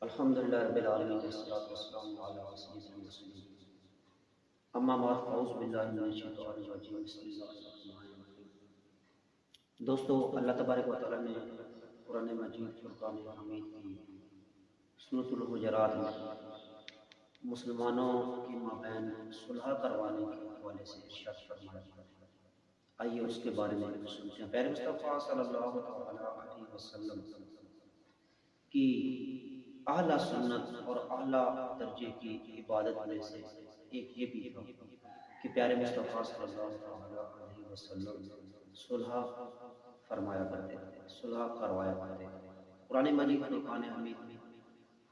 الحمد لله رب العالمين والصلاة والسلام على سيد المرسلين اما بعد اعوذ باللہ من الشیطان الرجیم بسم اللہ الرحمن الرحیم۔ دوستو، اللہ تبارک و تعالی نے قرآن مجید فرقان حمید کی سورۃ الحجرات میں مسلمانوں کے مابین صلح کروانے کے حوالے سے ارشاد فرمایا ہے۔ آئیے اس کے بارے میں سنتے ہیں۔ پیارے مصطفیٰ صلی اللہ علیہ وسلم کی اعلیٰ سنت اور اعلیٰ درجے کی عبادت میں سے ایک یہ بھی تھا کہ پیارے مصطفیٰ صلی اللہ علیہ وسلم صلح فرمایا کرتے تھے، صلح کروایا کرتے تھے۔ قرآن مجید فرقان حمید میں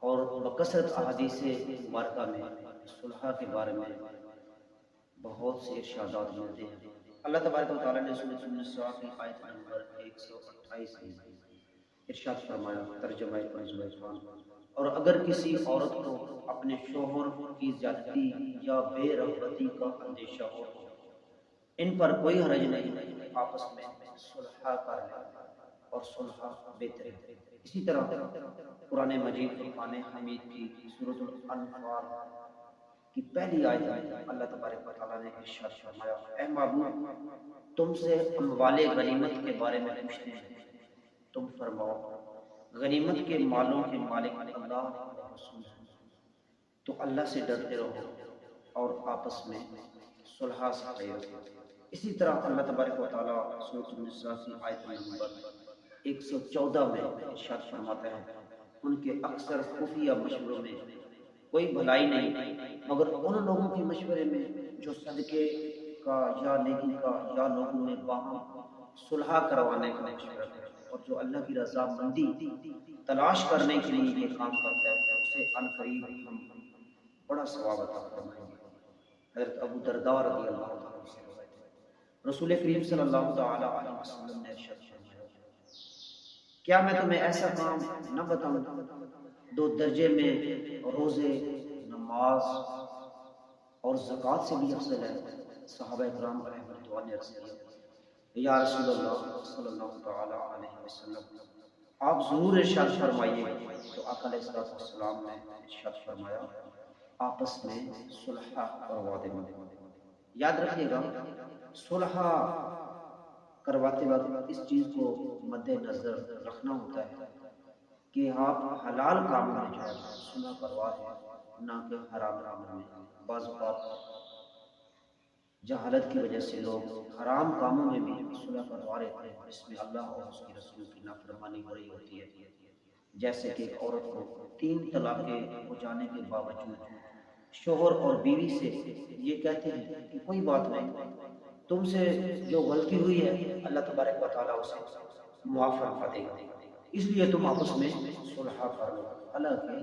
اور بکثرت احادیث مبارکہ میں صلح کے بارے میں بہت سے ارشادات ملتے ہیں۔ اللہ تبارک و تعالیٰ نے سورۃ النساء کی آیت نمبر 128 میں ارشاد فرمایا، ترجمہ کنز الایمان، اور اگر کسی عورت کو اپنے شوہر کی زیادتی یا بے رغبتی کا اندیشہ ہو ان پر کوئی حرج نہیں، آپس میں صلح کر لیں اور صلح بہتر ہے۔ اسی طرح قرآن مجید فرقان حمید کی سورۃ الانفال کی پہلی آیت میں اللہ تبارک و تعالیٰ نے ارشاد فرمایا، اے محبوب، تم سے اموال غنیمت کے بارے میں پوچھتے ہیں، تم فرماؤ غنیمت کے مالوں کے مالک اللہ اور رسول ہیں، تو اللہ سے ڈرتے رہو اور آپس میں صلح سے رہو۔ اسی طرح اللہ تبارک و تعالیٰ سورۃ النساء کی آیت نمبر 114 میں ارشاد فرماتا ہے، ان کے اکثر خفیہ مشوروں میں کوئی بھلائی نہیں مگر ان لوگوں کے مشورے میں جو صدقے کا یا نیکی کا یا لوگوں میں باہم صلح کروانے کا مشورہ کرتے، اور جو اللہ کی رضا مندی تلاش کرنے کے لیے یہ کام کرتا ہے اسے عنقریب ہم بڑا ثواب عطا فرمائیں گے۔ حضرت ابو درداء رضی اللہ عنہ سے روایت ہے، رسول کریم صلی اللہ تعالی علیہ وسلم نے ارشاد فرمایا، کیا میں تمہیں ایسا کام نہ بتاؤں دو درجے میں روزے، نماز اور زکوٰۃ سے بھی افضل ہے؟ صحابہ کرام علیہ رضوان نے عرض کیا، یا رسول اللہ صلی اللہ تعالی علیہ وسلم، آپ ضرور ارشاد فرمائیے۔ تو آقا علیہ السلام نے ارشاد فرمایا، آپس میں صلح کروا دیں۔ یاد رکھیے گا، صلح کرواتے وقت اس چیز کو مد نظر رکھنا ہوتا ہے کہ آپ حلال کاموں میں جو ہے صلح کروا دیں، نہ کہ حرام کاموں میں۔ بعض اوقات جہالت کی وجہ سے لوگ حرام کاموں میں بھی صلح کروا رہتے ہیں، اس میں اللہ اور اس کے رسول کی نافرمانی ہو رہی ہوتی ہے۔ جیسے کہ ایک عورت کو 3 طلاقیں ہو جانے کے باوجود شوہر اور بیوی سے یہ کہتے ہیں کہ کوئی بات نہیں، تم سے جو غلطی ہوئی ہے اللہ تبارک و تعالیٰ اسے معاف فرما دے گا، اس لیے تم آپس میں صلح کر لو۔ حالانکہ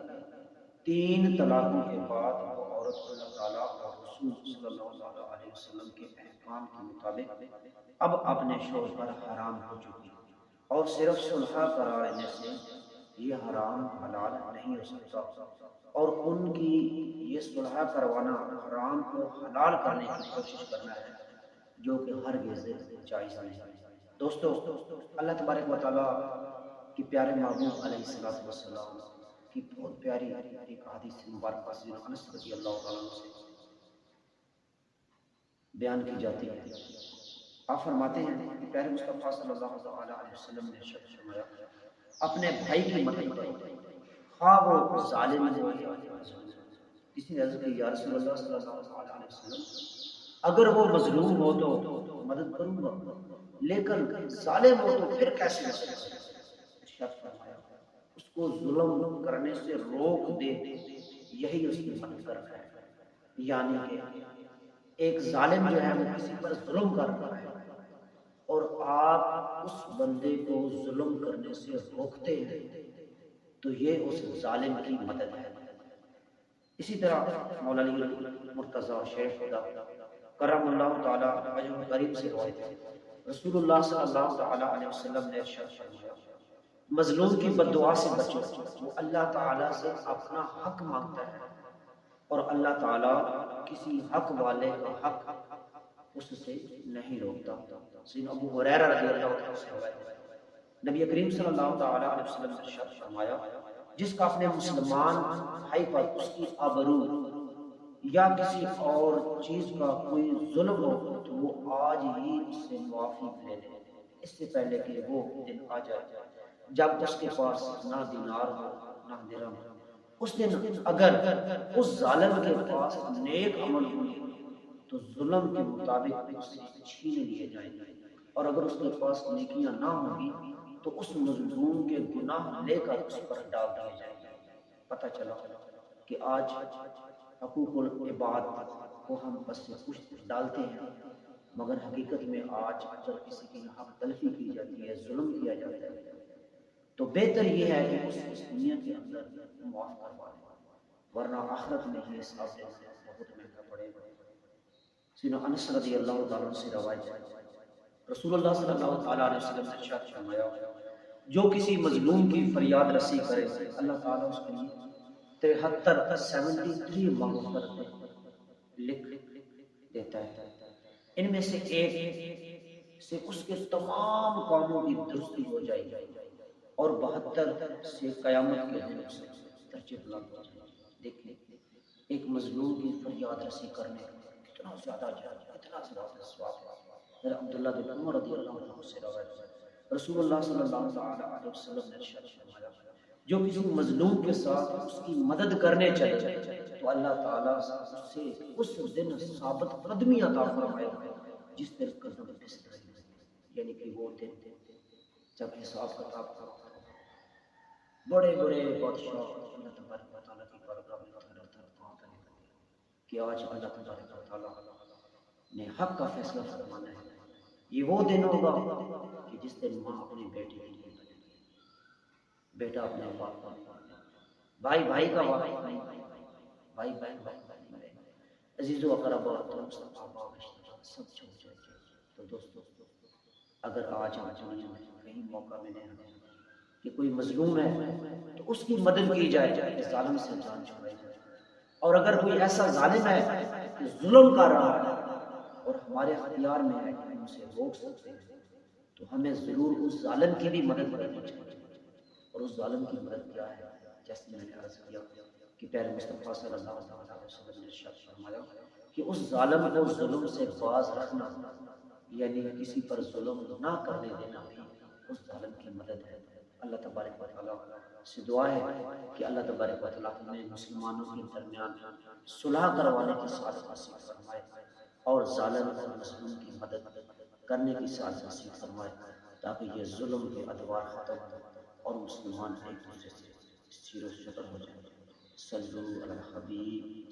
3 طلاقوں کے بعد وہ عورت اللہ تعالیٰ اور رسول صلی اللہ علیہ وسلم کے احکام کے مطابق اب اپنے شوہر پر حرام ہو چکی، اور صرف صلح کرا لینے سے یہ حرام حلال نہیں ہو سکتا، اور ان کی یہ صلح کروانا حرام کو حلال کرنے کی کوشش کرنا ہے، جو کہ ہرگز جائز نہیں۔ دوستو، اللہ تبارک و تعالیٰ کی پیارے محبوب علیہ السلام کی بہت پیاری ایک حدیث مبارکہ سیدنا انس رضی اللہ تعالیٰ عنہ سے بیان کی جاتی ہے۔ آپ فرماتے ہیں کہ پیارے مصطفیٰ صلی اللہ علیہ وسلم نے ارشاد فرمایا، اپنے بھائی کی مدد کرو، خواہ وہ ظالم ہو یا مظلوم۔ کسی نے عرض کی، یا رسول اللہ صلی اللہ علیہ وسلم، اگر وہ مظلوم ہو تو مدد کروں گا، لیکن ظالم ہو تو پھر کیسے مدد کروں؟ ارشاد فرمایا، اس کو ظلم کرنے سے روک دے، یہی اس کی مدد کرنا ہے۔ یعنی کہ ایک ظالم جو ہے وہ کسی پر ظلم کر رہا ہے اور آپ اس بندے کو ظلم کرنے سے روکتے ہیں تو یہ اس ظالم کی مدد ہے۔ اسی طرح مولانا مرتضیٰ شیخ خدا کرم اللہ تعالیٰ وجہ غریب سے روایت ہے، رسول اللہ صلی اللہ علیہ وسلم نے ارشاد فرمایا، مظلوم کی بد دعا سے بچو، وہ اللہ تعالیٰ سے اپنا حق مانگتا ہے اور اللہ تعالیٰ کسی حق والے کا حق اس سے نہیں روکتا۔ سیدنا ابو ہریرہ رضی اللہ عنہ سے روایت ہے، نبی کریم صلی اللہ علیہ وسلم نے ارشاد فرمایا، جس کا اپنے مسلمان بھائی پر اس کی آبرو یا کسی اور چیز کا کوئی ظلم ہو تو وہ آج ہی اس سے معافی لے لے، اس سے پہلے کہ وہ دن آ جائے جب اس کے پاس نہ دینار ہو نہ درہم۔ اس دن اگر اس ظالم کے پاس نیک عمل ہوئی تو ظلم کے مطابق اس سے چھین لیے جائیں گے، اور اگر اس کے پاس نیکیاں نہ ہوں گی تو اس مظلوم کے گناہ لے کر اس پر ڈال دیے جائیں گے۔ پتہ چلا کہ آج حقوق العباد کو ہم بس سے کچھ ڈالتے ہیں، مگر حقیقت میں آج اگر کسی کی حق تلفی کی جاتی ہے، ظلم کیا جاتا ہے، تو بہتر یہ ہے کہ اس دنیا کے اندر معاف کروا دیں، ورنہ آخرت میں یہ حساب دینا بہت مہنگا پڑے گا۔ سیدنا انس رضی اللہ تعالیٰ عنہ سے روایت ہے، رسول اللہ صلی اللہ تعالیٰ علیہ وسلم نے ارشاد فرمایا، جو کسی مظلوم کی فریاد رسی کرے اللہ تعالیٰ اس کے لیے 73 مغفرت لکھ دیتا ہے، ان میں سے ایک سے اس کے تمام کاموں کی درستی ہو جائے گی، اور 72 سے قیامت کے دن سے درجے بلند ہو جائے گی۔ دیکھیں ایک مظلوم کی فریاد رسی کرنے کا کتنا زیادہ جہاد، کتنا زیادہ ثواب ہے۔ عبداللہ بن عمر رضی اللہ عنہ سے روایت ہے، رسول اللہ صلی اللہ علیہ وسلم نے ارشاد فرمایا، جو کسی مظلوم کے ساتھ اس کی مدد کرنے چلے تو اللہ تعالیٰ اسے اس دن ثابت قدمی عطا فرمائے گا جس دن قدم پھسل رہی ہے، یعنی کہ وہ دن جب حساب کتاب کا بڑے بڑے بادشاہ اللہ تبارک و تعالیٰ کی بارگاہ میں تھر تھر کانپنے لگے کہ آج اللہ تبارک و تعالیٰ نے حق کا فیصلہ فرمانا ہے۔ یہ وہ دن ہوگا کہ جس دن ماں اپنی بیٹی کے لیے لڑے گی، بیٹا اپنے باپ کا، بھائی بھائی کا واقعہ، بھائی بہن بھائی، عزیز و اقربا دوست احباب رشتہ سب چھوڑ جائے۔ تو دوستو اگر آج دنیا میں کہیں موقع ملے ہمیں کہ کوئی مظلوم ہے تو اس کی مدد کی جائے، ظالم سے جان چھڑائی جائے، اور اگر کوئی ایسا ظالم ہے کہ ظلم کر رہا ہے اور ہمارے اختیار میں ہے کہ ہم اسے روک سکتے ہیں تو ہمیں ضرور اس ظالم کی بھی مدد کرنی چاہیے۔ اور اس ظالم کی مدد کیا ہے؟ جیسے میں نے عرض کیا کہ پیارے مصطفیٰ صلی اللہ علیہ وسلم نے ارشاد فرمایا کہ اس ظالم کو ظلم سے باز رکھنا، یعنی کسی پر ظلم نہ کرنے دینا بھی اس ظالم کی مدد ہے۔ اللہ تبارک و تعالیٰ سے دعا ہے کہ اللہ تبارک و تعالیٰ ہمیں مسلمانوں کے درمیان صلح کروانے کی سعادت نصیب فرمائے اور ظالم اور مظلوم کی مدد کرنے کی سعادت نصیب فرمائے، تاکہ یہ ظلم کے ادوار ختم ہو اور مسلمان ایک دوسرے سے سیر و شکر ہو جائیں۔ صلو علی الحبیب